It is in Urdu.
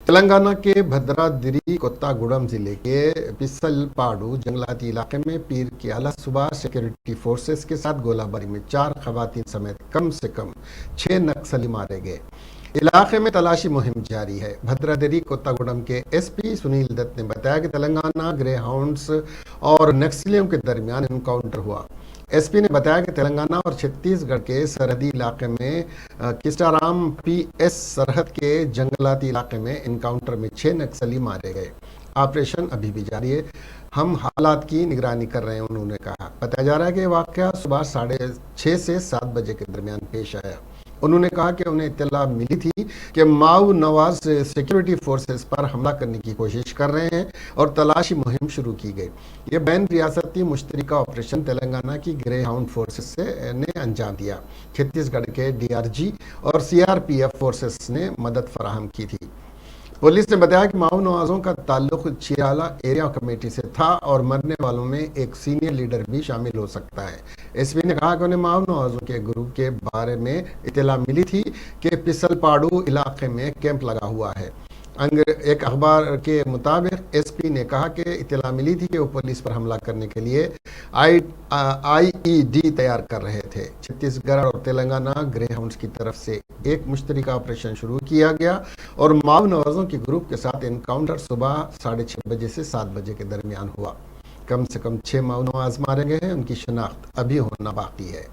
تلنگانہ کے بھدرادری کوتاگوڑم ضلع کے پسلپاڈو جنگلاتی علاقے میں پیر کی اعلی صبح سیکورٹی فورسز کے ساتھ گولہ باری میں 4 خواتین سمیت کم سے کم 6 نکسلی مارے گئے۔ علاقے میں تلاشی مہم جاری ہے۔ بھدرادری کوتاگوڑم کے ایس پی سنیل دت نے بتایا کہ تلنگانہ گرے ہاؤنڈز اور نکسلیوں کے درمیان انکاؤنٹر ہوا۔ ایس پی نے بتایا کہ تلنگانہ اور چھتیس گڑھ کے سرحدی علاقے میں کسٹارام پی ایس سرحد کے جنگلاتی علاقے میں انکاؤنٹر میں 6 نکسلی مارے گئے۔ آپریشن ابھی بھی جاری ہے، ہم حالات کی نگرانی کر رہے ہیں، انہوں نے کہا۔ بتایا جا رہا ہے کہ واقعہ صبح 6:30 سے 7 بجے کے درمیان پیش آیا۔ انہوں نے کہا کہ انہیں اطلاع ملی تھی کہ ماؤ نواز سیکورٹی فورسز پر حملہ کرنے کی کوشش کر رہے ہیں اور تلاشی مہم شروع کی گئی۔ یہ بین ریاستی مشترکہ آپریشن تلنگانہ کی گرے ہاؤنڈ فورسز نے انجام دیا۔ چھتیس گڑھ کے ڈی آر جی اور C R P F forces نے مدد فراہم کی تھی۔ پولیس نے بتایا کہ ماؤ نوازوں کا تعلق چیرالہ ایریا کمیٹی سے تھا اور مرنے والوں میں ایک سینئر لیڈر بھی شامل ہو سکتا ہے۔ ایس پی نے کہا کہ انہیں ماؤ نوازوں کے گروپ کے بارے میں اطلاع ملی تھی کہ پسلپاڈو علاقے میں کیمپ لگا ہوا ہے۔ ایک اخبار کے مطابق ایس پی نے کہا کہ اطلاع ملی تھی کہ وہ پولیس پر حملہ کرنے کے لیے آئی ای ڈی تیار کر رہے تھے۔ چھتیس گڑھ اور تلنگانہ گرے ہاؤنڈز کی طرف سے ایک مشترکہ آپریشن شروع کیا گیا اور ماؤ نوازوں کے گروپ کے ساتھ انکاؤنٹر صبح 6:30 بجے سے 7 بجے کے درمیان ہوا۔ کم سے کم 6 ماؤ نواز مارے گئے ہیں، ان کی شناخت ابھی ہونا باقی ہے۔